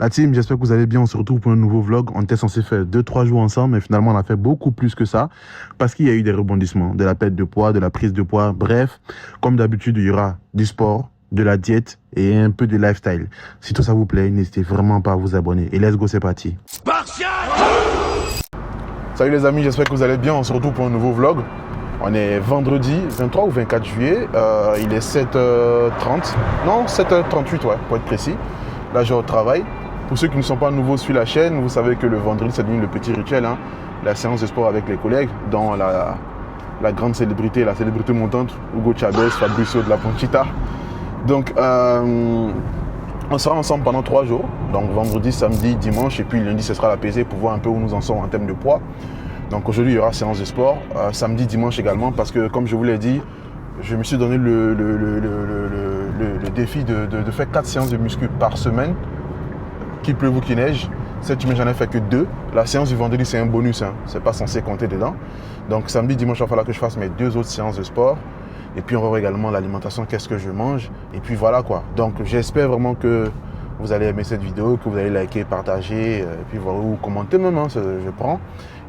La team, j'espère que vous allez bien. On se retrouve pour un nouveau vlog. On était censé faire 2-3 jours ensemble, mais finalement, on a fait beaucoup plus que ça parce qu'il y a eu des rebondissements, de la perte de poids, de la prise de poids. Bref, comme d'habitude, il y aura du sport, de la diète et un peu de lifestyle. Si tout ça vous plaît, n'hésitez vraiment pas à vous abonner. Et let's go, c'est parti. Salut les amis, j'espère que vous allez bien. On se retrouve pour un nouveau vlog. On est vendredi 23 ou 24 juillet. Il est 7h30. Non, 7h38, ouais, pour être précis. Là, je travaille. Pour ceux qui ne sont pas nouveaux sur la chaîne, vous savez que le vendredi, c'est devenu le petit rituel, hein, la séance de sport avec les collègues, dont la grande célébrité, la célébrité montante, Hugo Chavez, Fabricio de la Ponchita. Donc, on sera ensemble pendant 3 jours. Donc, vendredi, samedi, dimanche, et puis lundi, ce sera la pesée pour voir un peu où nous en sommes en termes de poids. Donc, aujourd'hui, il y aura séance de sport. Samedi, dimanche également, parce que, comme je vous l'ai dit, je me suis donné le défi de faire 4 séances de muscu par semaine. Qu'il pleuve ou qu'il neige, cette semaine j'en ai fait que 2. La séance du vendredi c'est un bonus, hein. C'est pas censé compter dedans. Donc samedi, dimanche, il va falloir que je fasse mes 2 autres séances de sport. Et puis on va voir également l'alimentation, qu'est-ce que je mange. Et puis voilà quoi. Donc j'espère vraiment que vous allez aimer cette vidéo, que vous allez liker, partager, et puis voir ou commenter même, hein, je prends.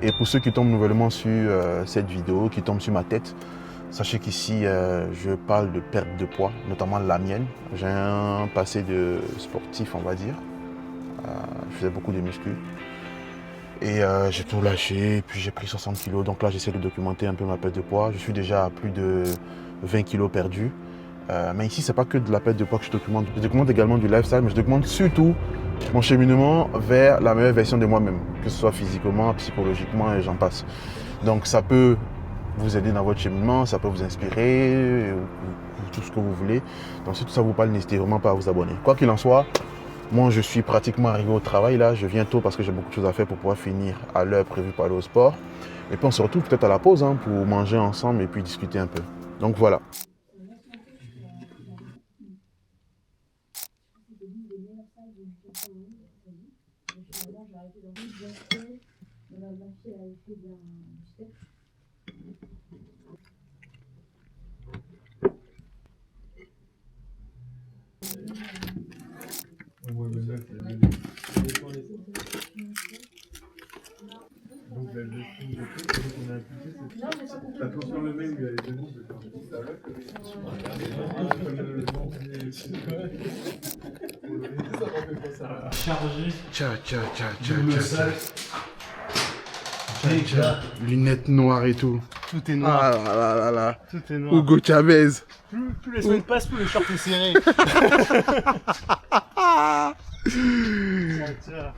Et pour ceux qui tombent nouvellement sur cette vidéo, qui tombent sur ma tête, sachez qu'ici, je parle de perte de poids, notamment la mienne. J'ai un passé de sportif, on va dire. Je faisais beaucoup de muscu et j'ai tout lâché, puis j'ai pris 60 kg. Donc là, j'essaie de documenter un peu ma perte de poids. Je suis déjà à plus de 20 kg perdus. Mais ici, c'est pas que de la perte de poids que je documente. Je documente également du lifestyle, mais je documente surtout mon cheminement vers la meilleure version de moi-même, que ce soit physiquement, psychologiquement et j'en passe. Donc ça peut vous aider dans votre cheminement, ça peut vous inspirer, ou tout ce que vous voulez. Donc si tout ça vous parle, n'hésitez vraiment pas à vous abonner. Quoi qu'il en soit, moi, je suis pratiquement arrivé au travail là. Je viens tôt parce que j'ai beaucoup de choses à faire pour pouvoir finir à l'heure prévue pour aller au sport. Et puis on se retrouve peut-être à la pause, hein, pour manger ensemble et puis discuter un peu. Donc voilà. Donc la gestion de tout, qu'on a appliqué, c'est la transforme le mail, lui, elle est debout, chargé. Tcha. Lunettes noires et tout. Tout est noir. Ah là là là. Tout est noir. Hugo Chavez. Plus les semaines passent, plus le short est serré. Tiens.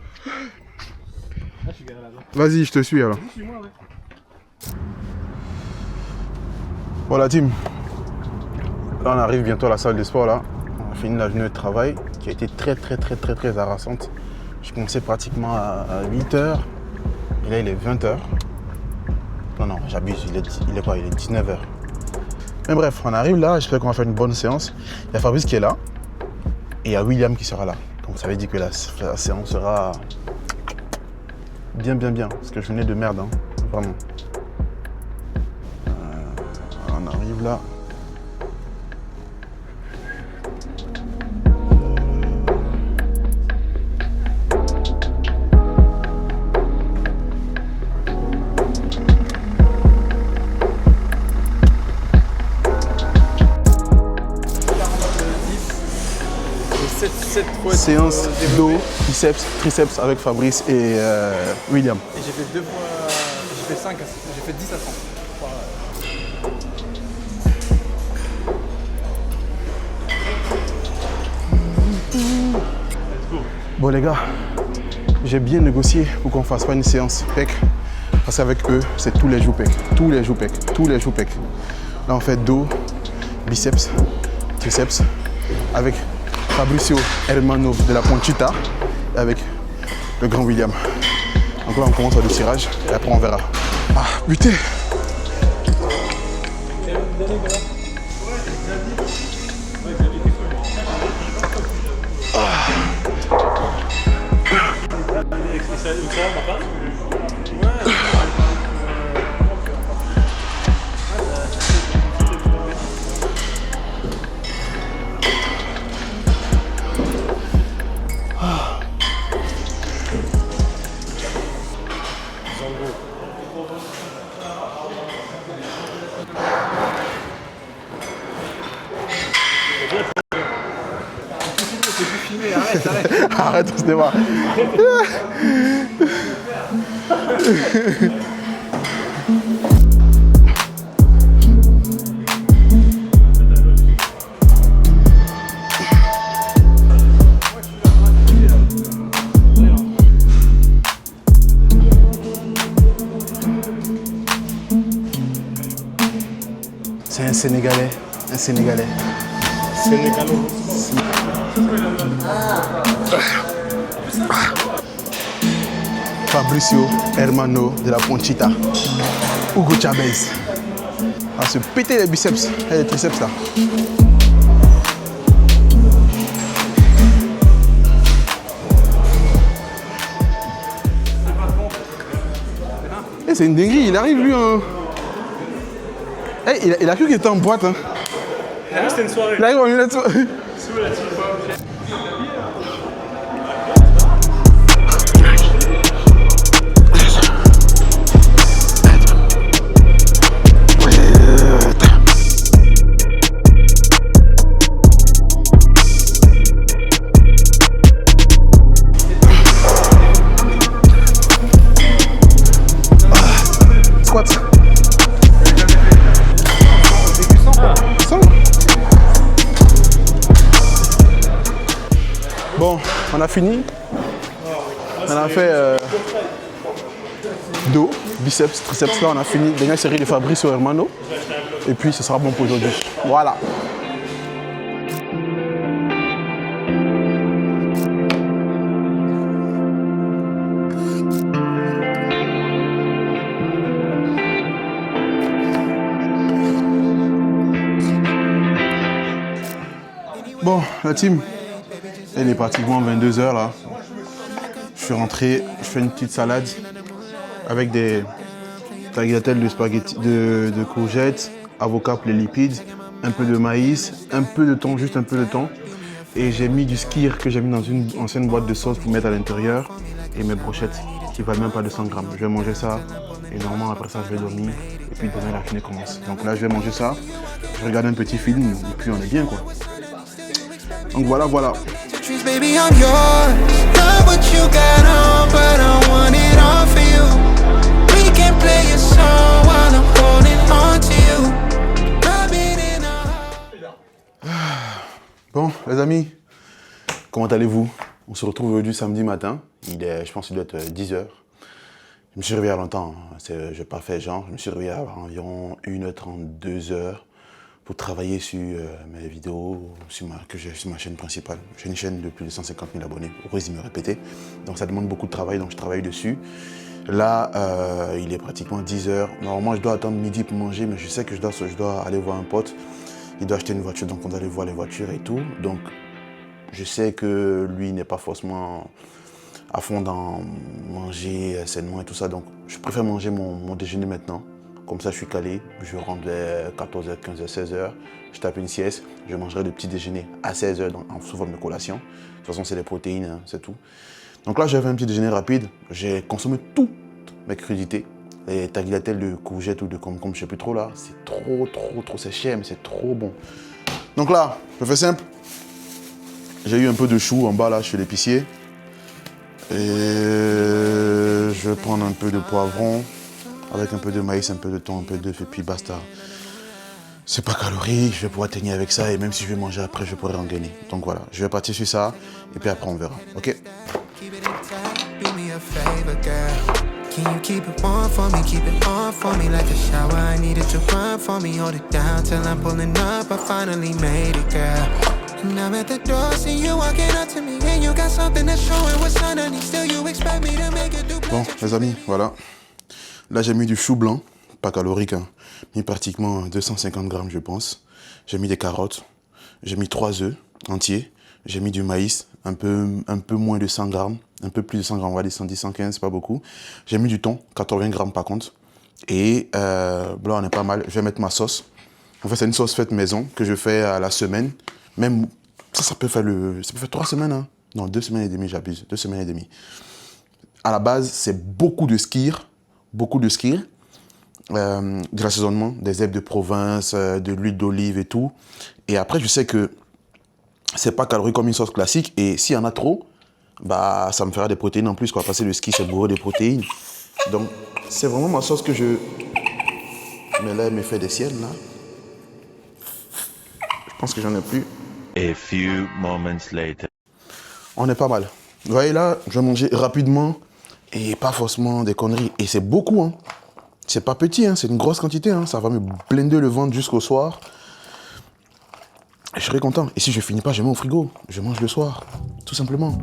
Ah, je suis garé là-bas. Vas-y, je te suis alors. Suis-moi, ouais. Bon la team, là on arrive bientôt à la salle de sport là. On a fini la journée de travail qui a été très harassante. J'ai commencé pratiquement à 8h et là il est 20h. Non, j'abuse, il est quoi? Il est 19h. Mais bref, on arrive là, j'espère qu'on va faire une bonne séance. Il y a Fabrice qui est là et il y a William qui sera là. Donc ça veut dire que la séance sera bien. Parce que je venais de merde, hein, vraiment. On arrive là. Séance dos, biceps, triceps avec Fabrice et William. Et j'ai fait 2 fois, j'ai fait 5, j'ai fait 10 à 30. Bon les gars, j'ai bien négocié pour qu'on fasse pas une séance pec. Parce qu'avec eux, c'est tous les jours pec. Là on fait dos, biceps, triceps avec Fabricio Hermano de la Ponchita et avec le grand William. Donc là on commence par le tirage et après on verra. Ah putain. Arrête, c'était pas. C'est un Sénégalais. Un Sénégalais. Sénégalo. Fabricio Hermano de la Ponchita. Hugo Chavez. À se péter les biceps et les triceps là. C'est une dinguerie, il arrive lui hein. Il a cru qu'il était en boîte hein. C'était une soirée. Il arrive en lunettes. Squat. Bon, on a fini. On a fait dos, biceps, triceps là, on a fini. Dernière série de Fabricio Hermano. Et puis ce sera bon pour aujourd'hui. Voilà. Bon, la team, elle est pratiquement 22 h là. Je suis rentré, je fais une petite salade avec des tagliatelles de spaghetti, de courgettes, avocat pour les lipides, un peu de maïs, un peu de thon, juste un peu de thon. Et j'ai mis du skyr que j'ai mis dans une ancienne boîte de sauce pour mettre à l'intérieur. Et mes brochettes qui valent même pas 200 grammes. Je vais manger ça et normalement après ça je vais dormir. Et puis demain la journée commence. Donc là je vais manger ça, je regarde un petit film et puis on est bien quoi. Donc voilà, voilà. Baby, I'm yours. Not what you got on, but I want it all for you. We can play a song while I'm holding on to you. Rubbing in our... Bon, les amis, comment allez-vous? On se retrouve aujourd'hui samedi matin. Il est, je pense qu'il doit être 10 h. Je me suis réveillé à longtemps. Je n'ai pas fait genre. Je me suis réveillé à environ 1h30, 2 h. Pour travailler sur mes vidéos, que j'ai sur ma chaîne principale. J'ai une chaîne de plus de 150 000 abonnés, au risque de me répéter. Donc ça demande beaucoup de travail, donc je travaille dessus. Là, il est pratiquement 10 h. Normalement, je dois attendre midi pour manger, mais je sais que je dois aller voir un pote. Il doit acheter une voiture, donc on doit aller voir les voitures et tout. Donc, je sais que lui n'est pas forcément à fond dans manger sainement et tout ça. Donc, je préfère manger mon déjeuner maintenant. Comme ça, je suis calé, je rentre vers 14 h, 15 h, 16 h, je tape une sieste, je mangerai le petit déjeuner à 16 h sous forme de collation. De toute façon, c'est des protéines, hein, c'est tout. Donc là, j'avais un petit déjeuner rapide, j'ai consommé toutes mes crudités. Les tagliatelles de courgettes ou de concombre, je sais plus trop là, c'est trop, c'est cher, mais c'est trop bon. Donc là, je fais simple. J'ai eu un peu de chou en bas là, chez l'épicier. Et je vais prendre un peu de poivron. Avec un peu de maïs, un peu de thon, un peu d'œuf et puis basta. C'est pas calorique, je vais pouvoir tenir avec ça et même si je vais manger après, je pourrai en gagner. Donc voilà, je vais partir sur ça et puis après on verra, ok? Can you keep it warm for me, keep it on for me like a shower? I needed to run for me, hold it down till I'm pulling up. I finally made it, girl. And I'm at the door, see you walking up to me, and you got something that's showing what's underneath. Still you expect me to make it do. Bon, les amis, voilà. Là, j'ai mis du chou blanc, pas calorique, hein. Mis pratiquement 250 grammes, je pense. J'ai mis des carottes, j'ai mis 3 œufs entiers, j'ai mis du maïs, un peu moins de 100 grammes, un peu plus de 100 grammes, on va dire 110, 115, c'est pas beaucoup. J'ai mis du thon, 80 grammes par contre. Et là, on est pas mal. Je vais mettre ma sauce. En fait, c'est une sauce faite maison que je fais à la semaine. Même, ça peut faire 3 semaines, hein. Non, 2 semaines et demie, j'abuse. 2 semaines et demie. À la base, c'est beaucoup de skyr, de l'assaisonnement, des herbes de province, de l'huile d'olive et tout. Et après, je sais que c'est pas calorique comme une sauce classique. Et s'il y en a trop, bah, ça me fera des protéines en plus, quoi. Passer le ski, c'est bourré de protéines. Donc, c'est vraiment ma sauce que je... Mais là, elle me fait des siennes, là. Je pense que j'en ai plus. A few moments later. On est pas mal. Vous voyez là, je vais manger rapidement et pas forcément des conneries. Et c'est beaucoup, hein. C'est pas petit, hein. C'est une grosse quantité, hein. Ça va me blinder le ventre jusqu'au soir. Je serai content. Et si je finis pas, je mets au frigo. Je mange le soir, tout simplement.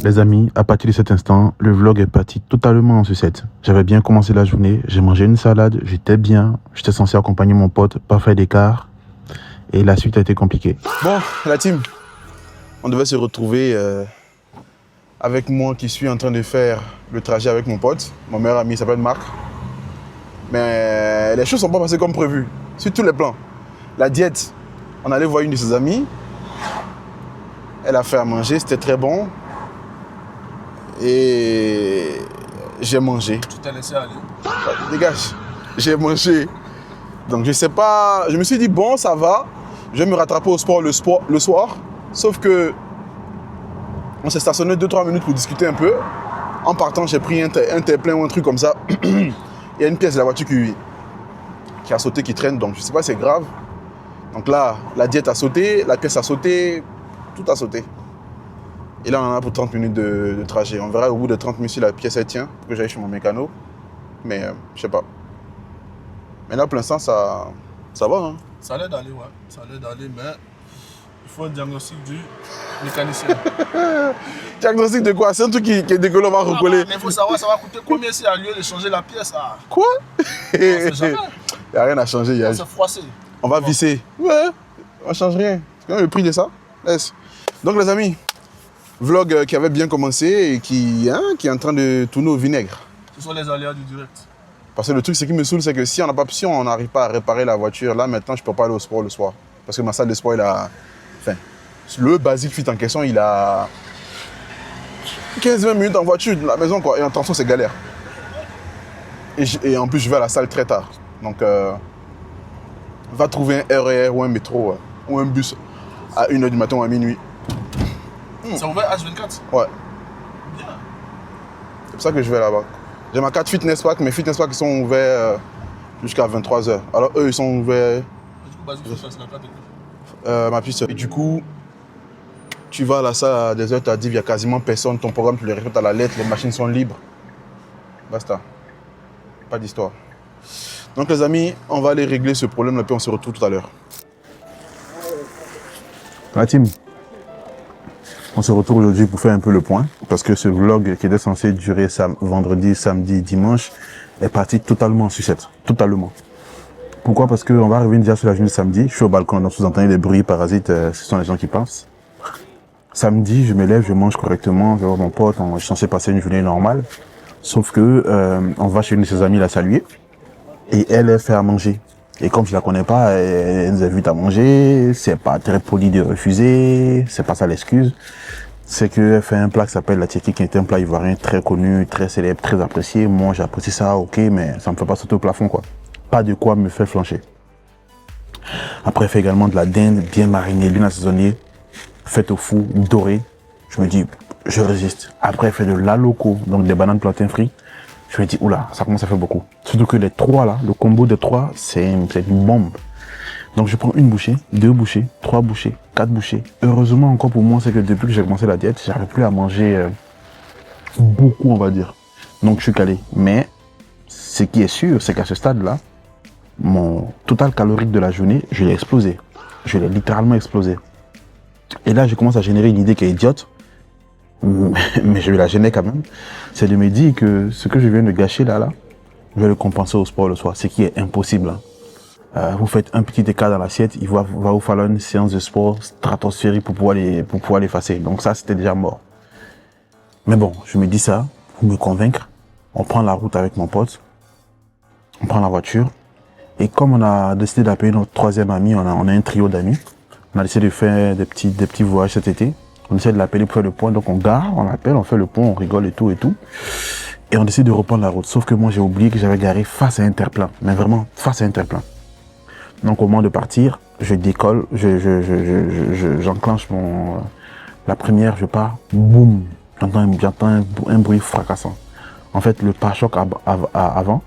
Les amis, à partir de cet instant, le vlog est parti totalement en sucette. J'avais bien commencé la journée, j'ai mangé une salade, j'étais bien, j'étais censé accompagner mon pote, pas faire d'écart, et la suite a été compliquée. Bon, la team, on devait se retrouver avec moi qui suis en train de faire le trajet avec mon pote, mon meilleur ami, il s'appelle Marc. Mais les choses ne sont pas passées comme prévu, sur tous les plans. La diète, on allait voir une de ses amies, elle a fait à manger, c'était très bon. Et j'ai mangé. Tu t'es laissé aller. Dégage. J'ai mangé. Donc je sais pas. Je me suis dit bon, ça va. Je vais me rattraper au sport le soir. Sauf que on s'est stationné 2-3 minutes pour discuter un peu. En partant, j'ai pris un terre-plein ou un truc comme ça. Il y a une pièce de la voiture qui a sauté, qui traîne. Donc je sais pas, c'est grave. Donc là, la diète a sauté, la pièce a sauté, tout a sauté. Et là, on en a pour 30 minutes de trajet. On verra au bout de 30 minutes si la pièce elle tient, pour que j'aille chez mon mécano. Mais je sais pas. Mais là, pour l'instant, ça va. Hein. Ça allait d'aller, ouais. Ça allait d'aller, mais il faut un diagnostic du mécanicien. Diagnostic de quoi? C'est un truc qui est décollé, on va recoller. Mais il faut savoir, ça va coûter combien si à lieu de changer la pièce. Ah. Quoi? Il n'y a rien à changer. On s'est froissé. On va visser. Ouais, on change rien. C'est quand même le prix de ça. Laisse. Donc, les amis, vlog qui avait bien commencé et qui est en train de tourner au vinaigre. Ce sont les aléas du direct. Parce que le truc, ce qui me saoule, c'est que si on n'arrive pas à réparer la voiture, là, maintenant, je ne peux pas aller au sport le soir. Parce que ma salle de sport, le Basic Fit en question, il a 15-20 minutes en voiture de la maison, quoi. Et attention, c'est galère. Et en plus, je vais à la salle très tard. Donc, va trouver un RER ou un métro ou un bus à 1h du matin ou à minuit. C'est ouvert H24? Ouais. Bien. C'est pour ça que je vais là-bas. J'ai ma carte Fitness Pack, mais Fitness Pack, ils sont ouverts jusqu'à 23h. Alors eux, ils sont ouverts... Du coup, Basic Fit, c'est la carte de ma piste. Et du coup, tu vas à la salle à des heures tardives, il n'y a quasiment personne. Ton programme, tu le répètes à la lettre, les machines sont libres. Basta. Pas d'histoire. Donc les amis, on va aller régler ce problème-là, puis on se retrouve tout à l'heure. La team, on se retrouve aujourd'hui pour faire un peu le point, parce que ce vlog qui était censé durer vendredi, samedi, dimanche, est parti totalement en sucette. Totalement. Pourquoi? Parce qu'on va revenir déjà sur la journée de samedi. Je suis au balcon, donc vous entendez des bruits parasites, ce sont les gens qui passent. Samedi, je me lève, je mange correctement, je vais voir mon pote, je suis censé passer une journée normale. Sauf que on va chez une de ses amies la saluer, et elle fait à manger. Et comme je la connais pas, elle nous invite à manger, c'est pas très poli de refuser, c'est pas ça l'excuse. C'est qu'elle fait un plat qui s'appelle la tiéki, qui est un plat ivoirien très connu, très célèbre, très apprécié. Moi, j'apprécie ça, ok, mais ça me fait pas sauter au plafond, quoi. Pas de quoi me faire flancher. Après, elle fait également de la dinde bien marinée, bien assaisonnée, faite au four, dorée. Je me dis, je résiste. Après, elle fait de l'aloco, donc des bananes plantains frits. Je me dis, oula, ça commence à faire beaucoup. Surtout que les trois là, le combo de trois, c'est une bombe. Donc je prends une bouchée, 2 bouchées, 3 bouchées, 4 bouchées. Heureusement encore pour moi, c'est que depuis que j'ai commencé la diète, j'arrive plus à manger beaucoup, on va dire. Donc je suis calé. Mais ce qui est sûr, c'est qu'à ce stade-là, mon total calorique de la journée, je l'ai explosé. Je l'ai littéralement explosé. Et là, je commence à générer une idée qui est idiote. Mais je vais la gêner quand même, c'est de me dire que ce que je viens de gâcher là, je vais le compenser au sport le soir, ce qui est impossible. Hein. vous faites un petit écart dans l'assiette, il va vous falloir une séance de sport stratosphérique pour pouvoir l'effacer. Donc ça, c'était déjà mort. Mais bon, je me dis ça pour me convaincre. On prend la route avec mon pote, on prend la voiture. Et comme on a décidé d'appeler notre troisième ami, on a un trio d'amis. On a décidé de faire des petits voyages cet été. On essaie de l'appeler pour faire le point. Donc on gare, on l'appelle, on fait le point, on rigole et tout et tout. Et on décide de reprendre la route. Sauf que moi, j'ai oublié que j'avais garé face à Interplan. Mais vraiment, face à Interplan. Donc au moment de partir, je décolle, j'enclenche la première, je pars, boum. J'entends un bruit fracassant. En fait, le pare-choc avant,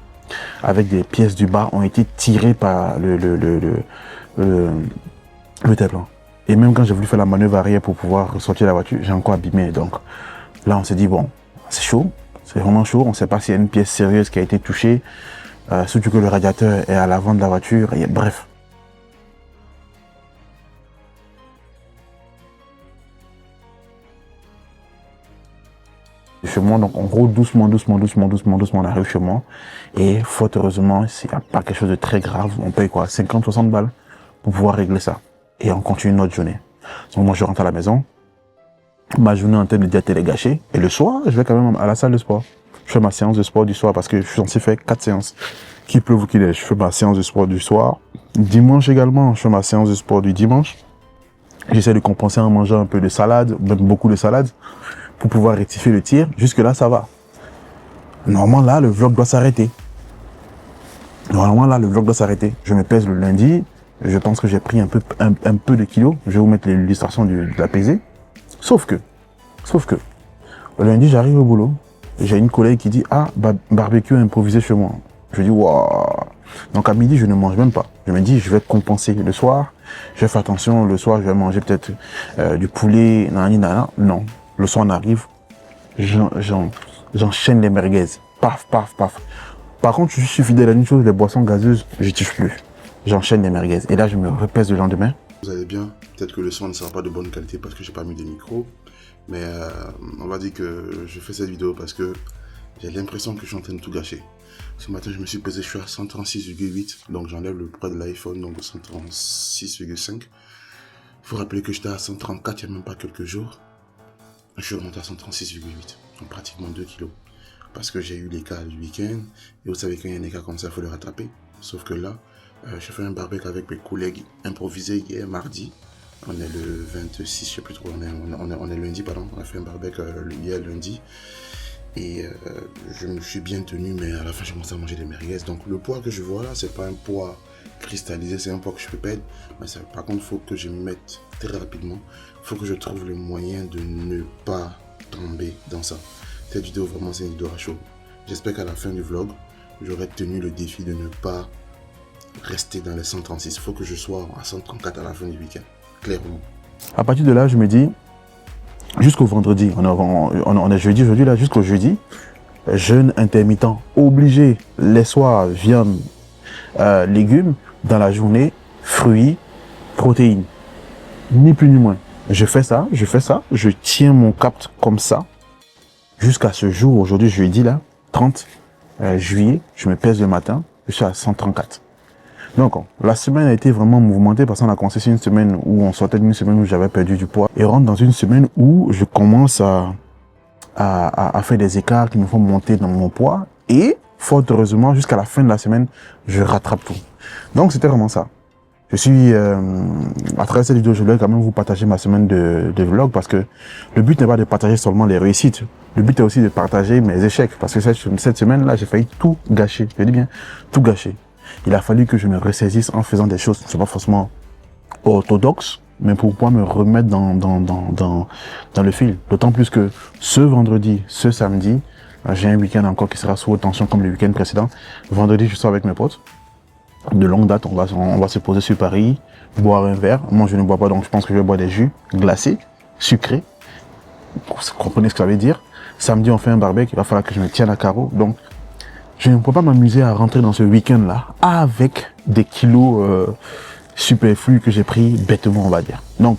avec des pièces du bas, ont été tirées par le Interplan. Et même quand j'ai voulu faire la manœuvre arrière pour pouvoir sortir la voiture, j'ai encore abîmé. Donc là, on s'est dit, bon, c'est chaud, c'est vraiment chaud. On ne sait pas s'il y a une pièce sérieuse qui a été touchée, surtout que le radiateur est à l'avant de la voiture. Et bref. Chez moi, donc on roule doucement, on arrive chez moi. Et fort heureusement, s'il n'y a pas quelque chose de très grave, on paye quoi, 50-60 balles pour pouvoir régler ça. Et on continue notre journée. Donc moi, je rentre à la maison. Ma journée en termes de diète, elle est gâchée. Et le soir, je vais quand même à la salle de sport. Je fais ma séance de sport du soir parce que je suis censé faire 4 séances. Qu'il pleuve ou qu'il neige, je fais ma séance de sport du soir. Dimanche également, je fais ma séance de sport du dimanche. J'essaie de compenser en mangeant un peu de salade, même beaucoup de salade, pour pouvoir rectifier le tir. Jusque là, ça va. Normalement, là, le vlog doit s'arrêter. Je me pèse le lundi. Je pense que j'ai pris un peu de kilos. Je vais vous mettre l'illustration de la pesée. Sauf que, le lundi, j'arrive au boulot. J'ai une collègue qui dit, ah, barbecue improvisé chez moi. Je dis, waouh. Donc à midi, je ne mange même pas. Je me dis, je vais compenser le soir. Je vais faire attention. Le soir, je vais manger peut-être du poulet. Non. Le soir, on arrive. J'enchaîne les merguez. Paf. Par contre, je suis fidèle à une chose, les boissons gazeuses, je touche plus. J'enchaîne les merguez. Et là, je me repèse le lendemain. Vous allez bien. Peut-être que le son ne sera pas de bonne qualité parce que j'ai pas mis de micro. Mais on va dire que je fais cette vidéo parce que j'ai l'impression que je suis en train de tout gâcher. Ce matin, je me suis pesé, je suis à 136,8. Donc j'enlève le poids de l'iPhone, donc 136,5. Il faut rappeler que j'étais à 134 il n'y a même pas quelques jours. Je suis remonté à 136,8. Donc pratiquement 2 kilos. Parce que j'ai eu l'écart du week-end. Et vous savez, quand il y a un écart comme ça, il faut le rattraper. Sauf que là, j'ai fait un barbecue avec mes collègues improvisé hier, mardi. On est le 26, je sais plus trop, on est lundi, pardon. On a fait un barbecue hier, lundi. Et je me suis bien tenu, mais à la fin, j'ai commencé à manger des merguez. Donc le poids que je vois là, c'est pas un poids cristallisé, c'est un poids que je peux perdre. Mais ça, par contre, il faut que je me mette très rapidement. Il faut que je trouve le moyen de ne pas tomber dans ça. Cette vidéo, vraiment, c'est une vidéo à chaud. J'espère qu'à la fin du vlog, j'aurai tenu le défi de ne pas rester dans les 136. Il faut que je sois à 134 à la fin du week-end. Clairement. À partir de là, je me dis, jusqu'au vendredi, on est jeudi aujourd'hui, là, jusqu'au jeudi, jeûne intermittent, obligé, les soirs, viande, légumes, dans la journée, fruits, protéines. Ni plus ni moins. Je fais ça, je tiens mon cap comme ça, jusqu'à ce jour, aujourd'hui, jeudi, là, 30 juillet, je me pèse le matin, je suis à 134. Donc, la semaine a été vraiment mouvementée parce qu'on a commencé sur une semaine où on sortait d'une semaine où j'avais perdu du poids et rentre dans une semaine où je commence à faire des écarts qui me font monter dans mon poids et, fort heureusement, jusqu'à la fin de la semaine, je rattrape tout. Donc, c'était vraiment ça. Je suis, à travers cette vidéo, je voulais quand même vous partager ma semaine de vlog parce que le but n'est pas de partager seulement les réussites. Le but est aussi de partager mes échecs parce que cette semaine-là, j'ai failli tout gâcher. Je dis bien, tout gâcher. Il a fallu que je me ressaisisse en faisant des choses qui ne sont pas forcément orthodoxes, mais pour pouvoir me remettre dans le fil. D'autant plus que ce vendredi, ce samedi, j'ai un week-end encore qui sera sous haute tension comme le week-end précédent. Vendredi, je sors avec mes potes. De longue date, on va se poser sur Paris, boire un verre. Moi, je ne bois pas, donc je pense que je vais boire des jus glacés, sucrés. Vous comprenez ce que ça veut dire. Samedi, on fait un barbecue, il va falloir que je me tienne à carreau. Donc, je ne peux pas m'amuser à rentrer dans ce week-end-là avec des kilos superflus que j'ai pris bêtement, on va dire. Donc,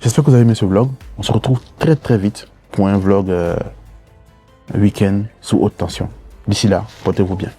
j'espère que vous avez aimé ce vlog. On se retrouve très très vite pour un vlog week-end sous haute tension. D'ici là, portez-vous bien.